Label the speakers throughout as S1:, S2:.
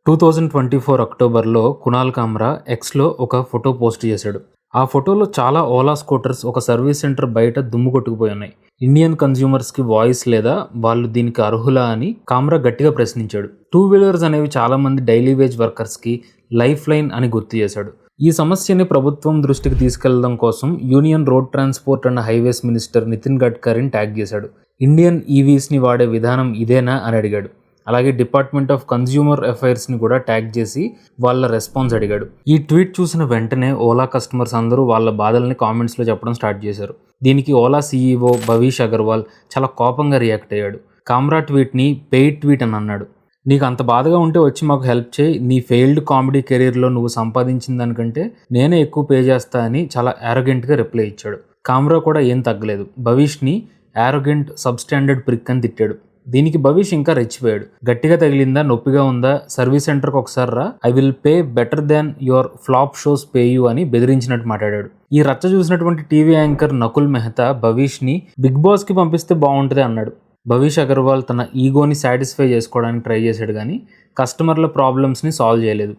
S1: 2024 అక్టోబర్లో కునాల్ కామ్రా ఎక్స్లో ఒక ఫోటో పోస్ట్ చేశాడు. ఆ ఫోటోలో చాలా ఓలా స్కూటర్స్ ఒక సర్వీస్ సెంటర్ బయట దుమ్ము కొట్టుకుపోయి ఉన్నాయి. ఇండియన్ కన్స్యూమర్స్కి వాయిస్ లేదా, వాళ్ళు దీనికి అర్హులా అని కామ్రా గట్టిగా ప్రశ్నించాడు. టూ వీలర్స్ అనేవి చాలా మంది డైలీ వేజ్ వర్కర్స్కి లైఫ్ లైన్ అని గుర్తు చేశాడు. ఈ సమస్యని ప్రభుత్వం దృష్టికి తీసుకెళ్లడం కోసం union road transport and highways minister Nitin గడ్కరీని ట్యాగ్ చేశాడు. ఇండియన్ ఈవీస్ని వాడే విధానం ఇదేనా అని అడిగాడు. అలాగే డిపార్ట్మెంట్ ఆఫ్ కన్స్యూమర్ అఫైర్స్ని కూడా ట్యాగ్ చేసి వాళ్ళ రెస్పాన్స్ అడిగాడు. ఈ ట్వీట్ చూసిన వెంటనే ఓలా కస్టమర్స్ అందరూ వాళ్ళ బాధల్ని కామెంట్స్లో చెప్పడం స్టార్ట్ చేశారు. దీనికి ఓలా సీఈఓ భవీష్ అగర్వాల్ చాలా కోపంగా రియాక్ట్ అయ్యాడు. కామ్రా ట్వీట్ని పెయిడ్ ట్వీట్ అని అన్నాడు. నీకు అంత బాధగా ఉంటే వచ్చి మాకు హెల్ప్ చేయి, నీ ఫెయిల్డ్ కామెడీ కెరీర్లో నువ్వు సంపాదించిన దానికంటే నేనే ఎక్కువ పే చేస్తా అని చాలా యారోగెంట్గా రిప్లై ఇచ్చాడు. కామ్రా కూడా ఏం తగ్గలేదు, భవీష్ని యారోగెంట్ సబ్స్టాండర్డ్ ప్రిక్ అని తిట్టాడు. దీనికి భవీష్ ఇంకా రెచ్చిపోయాడు. గట్టిగా తగిలిందా, నొప్పిగా ఉందా, సర్వీస్ సెంటర్కి ఒకసారి రా, I will pay better than your flop shows pay you అని బెదిరించినట్టు మాట్లాడాడు. ఈ రచ్చ చూసినటువంటి టీవీ యాంకర్ నకుల్ మెహతా భవీష్ని బిగ్ బాస్కి పంపిస్తే బాగుంటుంది అన్నాడు. భవీష్ అగర్వాల్ తన ఈగోని సాటిస్ఫై చేసుకోవడానికి ట్రై చేశాడు, కానీ కస్టమర్ల ప్రాబ్లమ్స్ని సాల్వ్ చేయలేదు.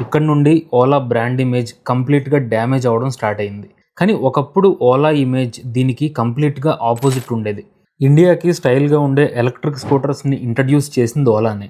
S1: ఇక్కడ నుండి ఓలా బ్రాండ్ ఇమేజ్ కంప్లీట్గా డ్యామేజ్ అవ్వడం స్టార్ట్ అయింది. కానీ ఒకప్పుడు ఓలా ఇమేజ్ దీనికి కంప్లీట్గా ఆపోజిట్ ఉండేది. ఇండియాకి స్టైల్గా ఉండే ఎలక్ట్రిక్ స్కూటర్స్ని ఇంట్రడ్యూస్ చేసింది ఓలానే.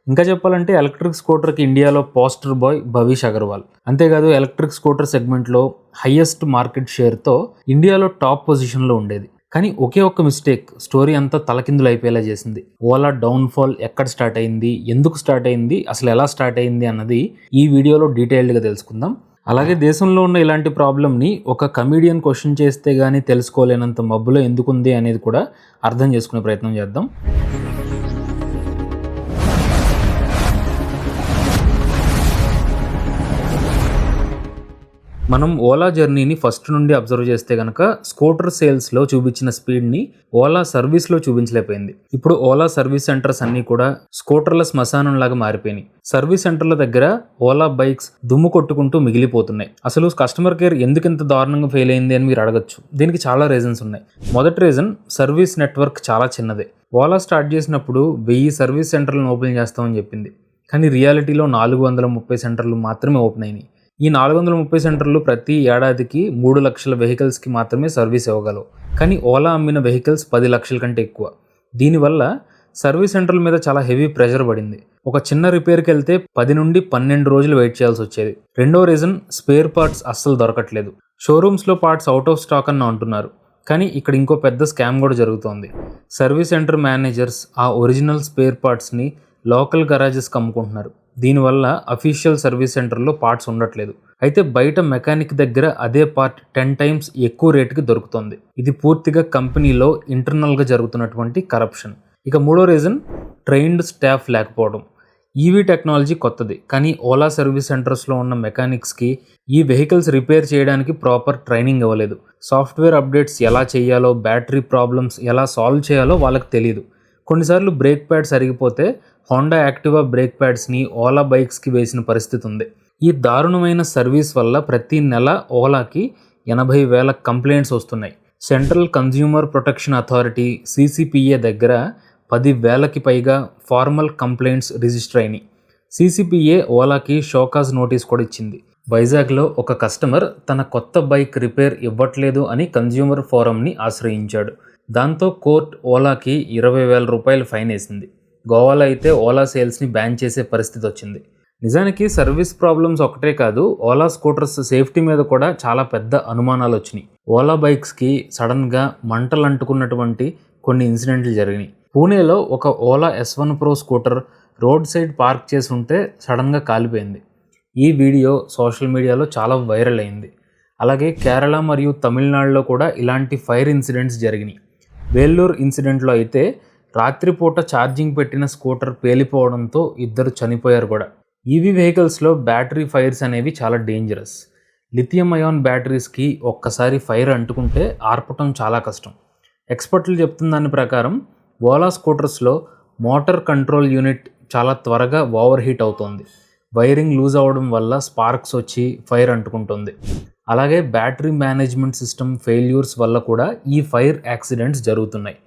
S1: ఇంకా చెప్పాలంటే ఎలక్ట్రిక్ స్కూటర్కి ఇండియాలో పోస్టర్ బాయ్ భవీష్ అగర్వాల్. అంతేకాదు ఎలక్ట్రిక్ స్కూటర్ సెగ్మెంట్లో హైయెస్ట్ మార్కెట్ షేర్తో ఇండియాలో టాప్ పొజిషన్లో ఉండేది. కానీ ఒకే ఒక్క మిస్టేక్ స్టోరీ అంతా తలకిందులు అయిపోయేలా చేసింది. ఓలా డౌన్ఫాల్ ఎక్కడ స్టార్ట్ అయింది, ఎందుకు స్టార్ట్ అయింది, అసలు ఎలా స్టార్ట్ అయింది అన్నది ఈ వీడియోలో డీటెయిల్డ్గా తెలుసుకుందాం. అలాగే దేశంలో ఉన్న ఇలాంటి ప్రాబ్లమ్ని ఒక కమీడియన్ క్వశ్చన్ చేస్తే కానీ తెలుసుకోలేనంత మబ్బులో ఎందుకుంది అనేది కూడా అర్థం చేసుకునే ప్రయత్నం చేద్దాం. మనం ఓలా జర్నీని ఫస్ట్ నుండి అబ్జర్వ్ చేస్తే కనుక స్కూటర్ సేల్స్లో చూపించిన స్పీడ్ని ఓలా సర్వీస్లో చూపించలేకపోయింది. ఇప్పుడు ఓలా సర్వీస్ సెంటర్స్ అన్నీ కూడా స్కూటర్ల శ్మశానం లాగా మారిపోయినాయి. సర్వీస్ సెంటర్ల దగ్గర ఓలా బైక్స్ దుమ్ము కొట్టుకుంటూ మిగిలిపోతున్నాయి. అసలు కస్టమర్ కేర్ ఎందుకు ఇంత దారుణంగా ఫెయిల్ అయింది అని మీరు అడగచ్చు. దీనికి చాలా రీజన్స్ ఉన్నాయి. మొదటి రీజన్, సర్వీస్ నెట్వర్క్ చాలా చిన్నదే. ఓలా స్టార్ట్ చేసినప్పుడు 1000 సర్వీస్ సెంటర్లను ఓపెన్ చేస్తామని చెప్పింది, కానీ రియాలిటీలో 430 సెంటర్లు మాత్రమే ఓపెన్ అయినాయి. ఈ 430 సెంటర్లు ప్రతి ఏడాదికి 3 లక్షల వెహికల్స్కి మాత్రమే సర్వీస్ ఇవ్వగలవు. కానీ ఓలా అమ్మిన వెహికల్స్ 10 లక్షల కంటే ఎక్కువ. దీనివల్ల సర్వీస్ సెంటర్ల మీద చాలా హెవీ ప్రెషర్ పడింది. ఒక చిన్న రిపేర్కి వెళ్తే 10 నుండి 12 రోజులు వెయిట్ చేయాల్సి వచ్చేది. రెండో రీజన్, స్పేర్ పార్ట్స్ అస్సలు దొరకట్లేదు. షోరూమ్స్లో పార్ట్స్ అవుట్ ఆఫ్ స్టాక్ అని అంటున్నారు, కానీ ఇక్కడ ఇంకో పెద్ద స్కామ్ కూడా జరుగుతోంది. సర్వీస్ సెంటర్ మేనేజర్స్ ఆ ఒరిజినల్ స్పేర్ పార్ట్స్ని లోకల్ గరాజెస్కి అమ్ముకుంటున్నారు. దీనివల్ల అఫీషియల్ సర్వీస్ సెంటర్లో పార్ట్స్ ఉండట్లేదు. అయితే బయట మెకానిక్ దగ్గర అదే పార్ట్ 10 times ఎక్కువ రేటుకి దొరుకుతుంది. ఇది పూర్తిగా కంపెనీలో ఇంటర్నల్గా జరుగుతున్నటువంటి కరప్షన్. ఇక మూడో రీజన్, ట్రైన్డ్ స్టాఫ్ లేకపోవడం. ఈవీ టెక్నాలజీ కొత్తది, కానీ ఓలా సర్వీస్ సెంటర్స్లో ఉన్న మెకానిక్స్కి ఈ వెహికల్స్ రిపేర్ చేయడానికి ప్రాపర్ ట్రైనింగ్ ఇవ్వలేదు. సాఫ్ట్వేర్ అప్డేట్స్ ఎలా చేయాలో, బ్యాటరీ ప్రాబ్లమ్స్ ఎలా సాల్వ్ చేయాలో వాళ్ళకి తెలియదు. కొన్నిసార్లు బ్రేక్ ప్యాడ్స్ అరిగిపోతే హోండా యాక్టివా బ్రేక్ ప్యాడ్స్ని ఓలా బైక్స్కి వేసిన పరిస్థితి ఉంది. ఈ దారుణమైన సర్వీస్ వల్ల ప్రతి నెల ఓలాకి 80,000 కంప్లైంట్స్ వస్తున్నాయి. Central consumer protection authority CCPA దగ్గర 10,000కి పైగా ఫార్మల్ కంప్లైంట్స్ రిజిస్టర్ అయినాయి. CCPA ఓలాకి షోకాజ్ నోటీస్ కూడా ఇచ్చింది. వైజాగ్లో ఒక కస్టమర్ తన కొత్త బైక్ రిపేర్ ఇవ్వట్లేదు అని కన్స్యూమర్ ఫోరంని ఆశ్రయించాడు. దాంతో కోర్టు ఓలాకి 20,000 రూపాయలు ఫైన్ వేసింది. గోవాలో అయితే ఓలా సేల్స్ని బ్యాన్ చేసే పరిస్థితి వచ్చింది. నిజానికి సర్వీస్ ప్రాబ్లమ్స్ ఒకటే కాదు, ఓలా స్కూటర్స్ సేఫ్టీ మీద కూడా చాలా పెద్ద అనుమానాలు వచ్చినాయి. ఓలా బైక్స్కి సడన్గా మంటలు అంటుకున్నటువంటి కొన్ని ఇన్సిడెంట్లు జరిగినాయి. పూణేలో ఒక Ola S1 Pro scooter road side park చేసి ఉంటే సడన్గా కాలిపోయింది. ఈ వీడియో సోషల్ మీడియాలో చాలా వైరల్ అయింది. అలాగే కేరళ మరియు తమిళనాడులో కూడా ఇలాంటి ఫైర్ ఇన్సిడెంట్స్ జరిగినాయి. వేల్లూరు ఇన్సిడెంట్లో అయితే రాత్రిపూట ఛార్జింగ్ పెట్టిన స్కూటర్ పేలిపోవడంతో 2 చనిపోయారు కూడా. ఈవీ వెహికల్స్లో బ్యాటరీ ఫైర్స్ అనేవి చాలా డేంజరస్. లిథియం అయాన్ బ్యాటరీస్కి ఒక్కసారి ఫైర్ అంటుకుంటే ఆర్పటం చాలా కష్టం. ఎక్స్పర్ట్లు చెప్తున్న దాని ప్రకారం ఓలా స్కూటర్స్లో మోటార్ కంట్రోల్ యూనిట్ చాలా త్వరగా ఓవర్ హీట్ అవుతుంది. వైరింగ్ లూజ్ అవ్వడం వల్ల స్పార్క్స్ వచ్చి ఫైర్ అంటుకుంటుంది. అలాగే బ్యాటరీ మేనేజ్మెంట్ సిస్టమ్ ఫెయిల్యూర్స్ వల్ల కూడా ఈ ఫైర్ యాక్సిడెంట్స్ జరుగుతున్నాయి.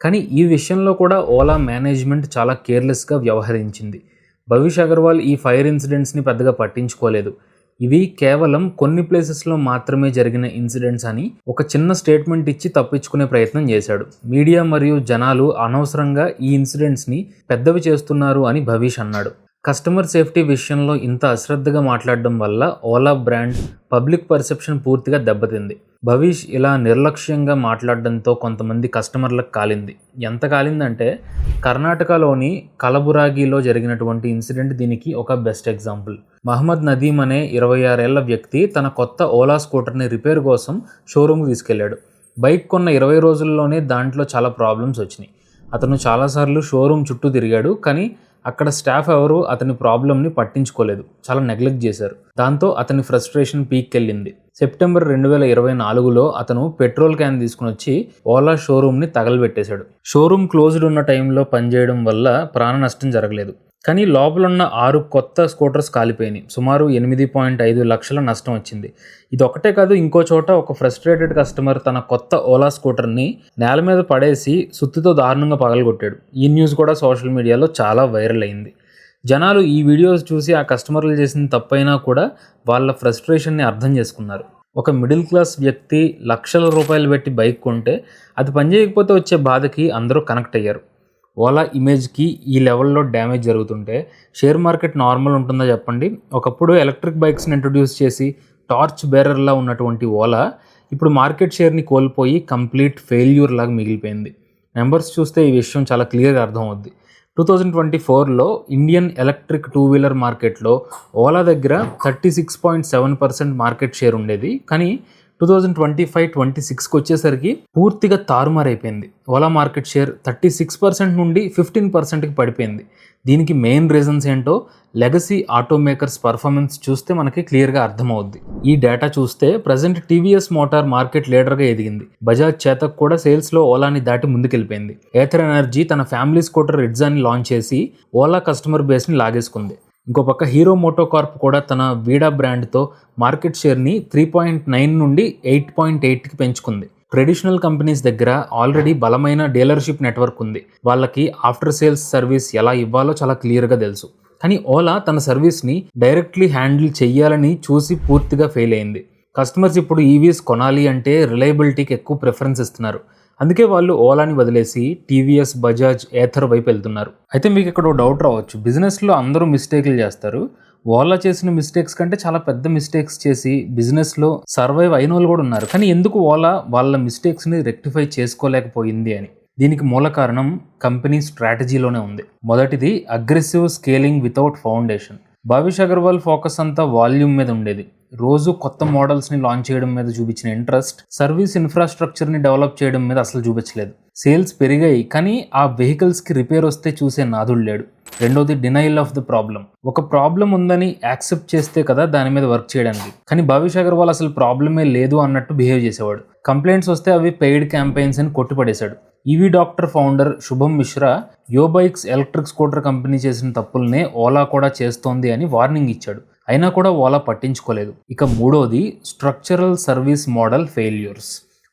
S1: కానీ ఈ విషయంలో కూడా ఓలా మేనేజ్మెంట్ చాలా కేర్లెస్గా వ్యవహరించింది. భవిష్ అగర్వాల్ ఈ ఫైర్ ఇన్సిడెంట్స్ని పెద్దగా పట్టించుకోలేదు. ఇవి కేవలం కొన్ని ప్లేసెస్లో మాత్రమే జరిగిన ఇన్సిడెంట్స్ అని ఒక చిన్న స్టేట్మెంట్ ఇచ్చి తప్పించుకునే ప్రయత్నం చేశాడు. మీడియా మరియు జనాలు అనవసరంగా ఈ ఇన్సిడెంట్స్ని పెద్దవి చేస్తున్నారు అని భవిష్ అన్నాడు. కస్టమర్ సేఫ్టీ విషయంలో ఇంత అశ్రద్ధగా మాట్లాడడం వల్ల ఓలా బ్రాండ్ పబ్లిక్ పర్సెప్షన్ పూర్తిగా దెబ్బతింది. భవిష్ ఇలా నిర్లక్ష్యంగా మాట్లాడడంతో కొంతమంది కస్టమర్లకు కాలింది. ఎంత కాలిందంటే కర్ణాటకలోని కలబురాగిలో జరిగినటువంటి ఇన్సిడెంట్ దీనికి ఒక బెస్ట్ ఎగ్జాంపుల్. మహమ్మద్ నదీమ్ అనే 26 ఏళ్ల వ్యక్తి తన కొత్త ఓలా స్కూటర్ని రిపేర్ కోసం షోరూమ్కి తీసుకెళ్లాడు. బైక్ కొన్న 20 రోజుల్లోనే దాంట్లో చాలా ప్రాబ్లమ్స్ వచ్చినాయి. అతను చాలాసార్లు షోరూమ్ చుట్టూ తిరిగాడు, కానీ అక్కడ స్టాఫ్ ఎవరు అతని ప్రాబ్లమ్ని పట్టించుకోలేదు, చాలా నెగ్లెక్ట్ చేశారు. దాంతో అతని ఫ్రస్ట్రేషన్ పీక్కెళ్ళింది. సెప్టెంబర్ 2024లో అతను పెట్రోల్ క్యాన్ తీసుకుని వచ్చి ఓలా షోరూమ్ని తగలబెట్టేశాడు. షోరూమ్ క్లోజ్డ్ ఉన్న టైంలో పనిచేయడం వల్ల ప్రాణ నష్టం జరగలేదు, కానీ లోపలున్న 6 కొత్త స్కూటర్స్ కాలిపోయినాయి. సుమారు 8.5 లక్షల నష్టం వచ్చింది. ఇది ఒకటే కాదు, ఇంకో చోట ఒక ఫ్రస్ట్రేటెడ్ కస్టమర్ తన కొత్త ఓలా స్కూటర్ని నేల మీద పడేసి సుత్తితో దారుణంగా పగలగొట్టాడు. ఈ న్యూస్ కూడా సోషల్ మీడియాలో చాలా వైరల్ అయింది. జనాలు ఈ వీడియోస్ చూసి ఆ కస్టమర్లు చేసిన తప్పైనా కూడా వాళ్ళ ఫ్రస్ట్రేషన్ని అర్థం చేసుకున్నారు. ఒక మిడిల్ క్లాస్ వ్యక్తి లక్షల రూపాయలు పెట్టి బైక్ కొంటే అది పనిచేయకపోతే వచ్చే బాధకి అందరూ కనెక్ట్ అయ్యారు. ఓలా ఇమేజ్కి ఈ లెవెల్లో డ్యామేజ్ జరుగుతుంటే షేర్ మార్కెట్ నార్మల్ ఉంటుందో చెప్పండి. ఒకప్పుడు ఎలక్ట్రిక్ బైక్స్ని ఇంట్రడ్యూస్ చేసి టార్చ్ బేరర్లా ఉన్నటువంటి ఓలా ఇప్పుడు మార్కెట్ షేర్ని కోల్పోయి కంప్లీట్ ఫెయిల్యూర్ లాగా మిగిలిపోయింది. నెంబర్స్ చూస్తే ఈ విషయం చాలా క్లియర్గా అర్థమవుద్ది. 2024లో ఇండియన్ ఎలక్ట్రిక్ 2 వీలర్ మార్కెట్లో ఓలా దగ్గర 36.7% మార్కెట్ షేర్ ఉండేది, కానీ 2025-26కి వచ్చేసరికి పూర్తిగా తారుమారైపోయింది. ఓలా మార్కెట్ షేర్ 36% నుండి 15%కి పడిపోయింది. దీనికి మెయిన్ రీజన్స్ ఏంటో లెగసీ ఆటోమేకర్స్ పర్ఫార్మెన్స్ చూస్తే మనకి క్లియర్గా అర్థమవుద్ది. ఈ డేటా చూస్తే ప్రజెంట్ టీవీఎస్ మోటార్ మార్కెట్ లీడర్గా ఎదిగింది. బజాజ్ చేతక్ కూడా సేల్స్లో ఓలాని దాటి ముందుకెళ్ళిపోయింది. ఏథర్ ఎనర్జీ తన ఫ్యామిలీ స్కూటర్ రిడ్జాని లాంచ్ చేసి ఓలా కస్టమర్ బేస్ని లాగేసుకుంది. ఇంకో పక్క హీరో మోటోకార్ప్ కూడా తన వీడా బ్రాండ్తో మార్కెట్ షేర్ని 3.9 నుండి 8.8కి పెంచుకుంది. ట్రెడిషనల్ కంపెనీస్ దగ్గర ఆల్రెడీ బలమైన డీలర్షిప్ నెట్వర్క్ ఉంది. వాళ్ళకి ఆఫ్టర్ సేల్స్ సర్వీస్ ఎలా ఇవ్వాలో చాలా క్లియర్గా తెలుసు. కానీ ఓలా తన సర్వీస్ని డైరెక్ట్లీ హ్యాండిల్ చెయ్యాలని చూసి పూర్తిగా ఫెయిల్ అయింది. కస్టమర్స్ ఇప్పుడు ఈవీస్ కొనాలి అంటే రిలయబిలిటీకి ఎక్కువ ప్రిఫరెన్స్ ఇస్తున్నారు. అందుకే వాళ్ళు ఓలాని వదిలేసి టీవీఎస్, బజాజ్, ఏథర్ వైపు వెళ్తున్నారు. అయితే మీకు ఇక్కడ డౌట్ రావచ్చు, బిజినెస్లో అందరూ మిస్టేక్లు చేస్తారు, ఓలా చేసిన మిస్టేక్స్ కంటే చాలా పెద్ద మిస్టేక్స్ చేసి బిజినెస్లో సర్వైవ్ అయిన వాళ్ళు కూడా ఉన్నారు, కానీ ఎందుకు ఓలా వాళ్ళ మిస్టేక్స్ని రెక్టిఫై చేసుకోలేకపోయింది అని. దీనికి మూల కారణం కంపెనీ స్ట్రాటజీలోనే ఉంది. మొదటిది aggressive scaling without foundation. Bhavish Agarwal focus అంతా వాల్యూమ్ మీద ఉండేది. రోజు కొత్త మోడల్స్ని లాంచ్ చేయడం మీద చూపించిన ఇంట్రెస్ట్ సర్వీస్ ఇన్ఫ్రాస్ట్రక్చర్ని డెవలప్ చేయడం మీద అసలు చూపించలేదు. సేల్స్ పెరిగాయి, కానీ ఆ వెహికల్స్కి రిపేర్ వస్తే చూసే నాదుడు లేడు. రెండోది డినైల్ ఆఫ్ ద ప్రాబ్లం. ఒక ప్రాబ్లం ఉందని యాక్సెప్ట్ చేస్తే కదా దాని మీద వర్క్ చేయడానికి, కానీ భవిష్ అగర్వాల్ అసలు ప్రాబ్లమే లేదు అన్నట్టు బిహేవ్ చేసేవాడు. కంప్లైంట్స్ వస్తే అవి పెయిడ్ క్యాంపెయిన్స్ అని కొట్టిపడేశాడు. ఈవీ డాక్టర్ ఫౌండర్ శుభం మిశ్రా యో బైక్స్ ఎలక్ట్రిక్ స్కూటర్ కంపెనీ చేసిన తప్పుల్నే ఓలా కూడా చేస్తోంది అని వార్నింగ్ ఇచ్చాడు. అయినా కూడా ఓలా పట్టించుకోలేదు. ఇక మూడోది structural service model failures.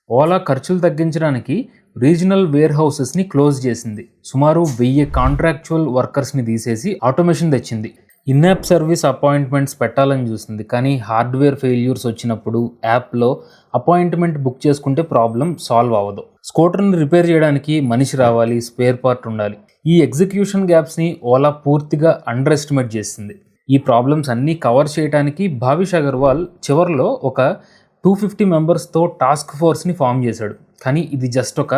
S1: Ola ఖర్చులు తగ్గించడానికి రీజనల్ వేర్ హౌసెస్ని క్లోజ్ చేసింది. సుమారు 1000 కాంట్రాక్చువల్ వర్కర్స్ని తీసేసి ఆటోమేషన్ తెచ్చింది. ఇన్యాప్ సర్వీస్ అపాయింట్మెంట్స్ పెట్టాలని చూసింది, కానీ హార్డ్వేర్ ఫెయిల్యూర్స్ వచ్చినప్పుడు యాప్లో అపాయింట్మెంట్ బుక్ చేసుకుంటే ప్రాబ్లం సాల్వ్ అవ్వదు. స్కూటర్ని రిపేర్ చేయడానికి మనిషి రావాలి, స్పేర్ పార్ట్ ఉండాలి. ఈ ఎగ్జిక్యూషన్ గ్యాప్స్ని ఓలా పూర్తిగా అండర్ ఎస్టిమేట్ చేసింది. ఈ ప్రాబ్లమ్స్ అన్నీ కవర్ చేయడానికి భవిష్ అగర్వాల్ చివరిలో ఒక 250 మెంబర్స్తో టాస్క్ ఫోర్స్ని ఫామ్ చేశాడు. కానీ ఇది జస్ట్ ఒక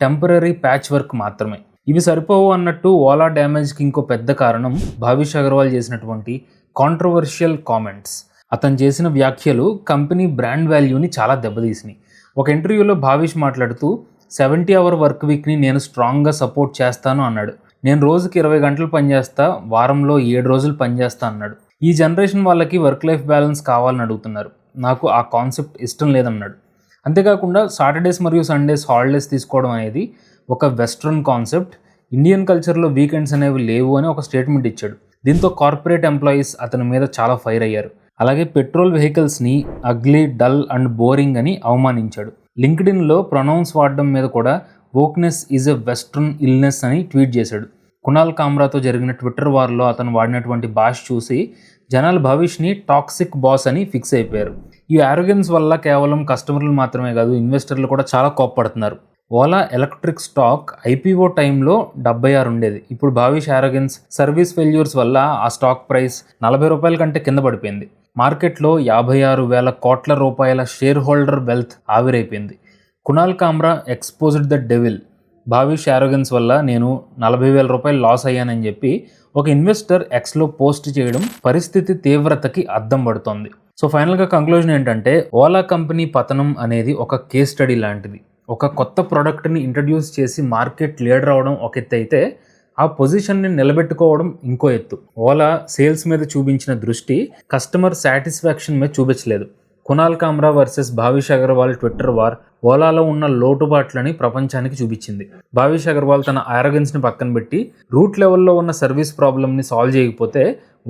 S1: టెంపరరీ ప్యాచ్ వర్క్ మాత్రమే. ఇవి సరిపోవు అన్నట్టు ఓలా డ్యామేజ్కి ఇంకో పెద్ద కారణం భవిష్ అగర్వాల్ చేసినటువంటి కాంట్రవర్షియల్ కామెంట్స్. అతను చేసిన వ్యాఖ్యలు కంపెనీ బ్రాండ్ వాల్యూని చాలా దెబ్బతీసినాయి. ఒక ఇంటర్వ్యూలో భవిష్ మాట్లాడుతూ 70 అవర్ వర్క్ వీక్ని నేను స్ట్రాంగ్గా సపోర్ట్ చేస్తాను అన్నాడు. నేను రోజుకి 20 గంటలు పనిచేస్తా, వారంలో 7 రోజులు పనిచేస్తా అన్నాడు. ఈ జనరేషన్ వాళ్ళకి వర్క్ లైఫ్ బ్యాలెన్స్ కావాలని అడుగుతున్నారు, నాకు ఆ కాన్సెప్ట్ ఇష్టం లేదన్నాడు. అంతేకాకుండా సాటర్డేస్ మరియు సండేస్ హాలిడేస్ తీసుకోవడం అనేది ఒక వెస్ట్రన్ కాన్సెప్ట్, ఇండియన్ కల్చర్లో వీకెండ్స్ అనేవి లేవు అని ఒక స్టేట్మెంట్ ఇచ్చాడు. దీంతో కార్పొరేట్ ఎంప్లాయీస్ అతని మీద చాలా ఫైర్ అయ్యారు. అలాగే పెట్రోల్ వెహికల్స్ని అగ్లీ, డల్ అండ్ బోరింగ్ అని అవమానించాడు. లింక్డ్ఇన్లో ప్రొనౌన్స్ వాడడం మీద కూడా వోక్నెస్ ఈజ్ ఎ వెస్ట్రన్ ఇల్నెస్ అని ట్వీట్ చేశాడు. కునాల్ కామ్రాతో జరిగిన ట్విట్టర్ వార్లో అతను వాడినటువంటి భాష చూసి జనాలు భవిష్ని టాక్సిక్ బాస్ అని ఫిక్స్ అయిపోయారు. ఈ ఆరోగెన్స్ వల్ల కేవలం కస్టమర్లు మాత్రమే కాదు, ఇన్వెస్టర్లు కూడా చాలా కోప్పడుతున్నారు. ఓలా ఎలక్ట్రిక్ స్టాక్ ఐపీఓ టైంలో 76 ఉండేది. ఇప్పుడు భావిష్ ఆరోగెన్స్, సర్వీస్ ఫెయిల్యూర్స్ వల్ల ఆ స్టాక్ ప్రైస్ 40 రూపాయల కంటే కింద పడిపోయింది. మార్కెట్లో 56,000 కోట్ల రూపాయల షేర్ హోల్డర్ వెల్త్ ఆవిరైపోయింది. Kunal Kamra exposed the devil. Bhavish arrogance వల్ల నేను 40,000 రూపాయలు లాస్ అయ్యానని చెప్పి ఒక ఇన్వెస్టర్ ఎక్స్లో పోస్ట్ చేయడం పరిస్థితి తీవ్రతకి అద్దం పడుతోంది. సో ఫైనల్గా కంక్లూజన్ ఏంటంటే, ఓలా కంపెనీ పతనం అనేది ఒక కేస్ స్టడీ లాంటిది. ఒక కొత్త ప్రోడక్ట్ని ఇంట్రడ్యూస్ చేసి మార్కెట్ లీడర్ అవడం ఒక ఎత్తు అయితే, ఆ పొజిషన్ని నిలబెట్టుకోవడం ఇంకో ఎత్తు. ఓలా సేల్స్ మీద చూపించిన దృష్టి కస్టమర్ సాటిస్ఫాక్షన్ మీద చూపించలేదు. Kunal Kamra versus Bhavish Aggarwal Twitter war ఓలాలో ఉన్న లోటుబాట్లని ప్రపంచానికి చూపించింది. భావిష్ అగర్వాల్ తన ఆరోగెన్స్ని పక్కన పెట్టి రూట్ లెవెల్లో ఉన్న సర్వీస్ ప్రాబ్లమ్ని సాల్వ్ చేయకపోతే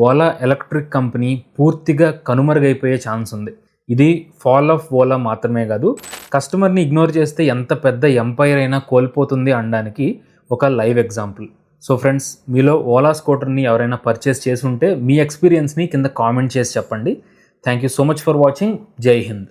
S1: ఓలా ఎలక్ట్రిక్ కంపెనీ పూర్తిగా కనుమరుగైపోయే ఛాన్స్ ఉంది. ఇది ఫాల్ ఆఫ్ ఓలా మాత్రమే కాదు, కస్టమర్ని ఇగ్నోర్ చేస్తే ఎంత పెద్ద ఎంపైర్ అయినా కోల్పోతుంది అనడానికి ఒక లైవ్ ఎగ్జాంపుల్. సో ఫ్రెండ్స్, మీలో ఓలా స్కూటర్ని ఎవరైనా పర్చేస్ చేసి ఉంటే మీ ఎక్స్పీరియన్స్ని కింద కామెంట్ చేసి చెప్పండి. Thank you so much for watching. జై హింద్.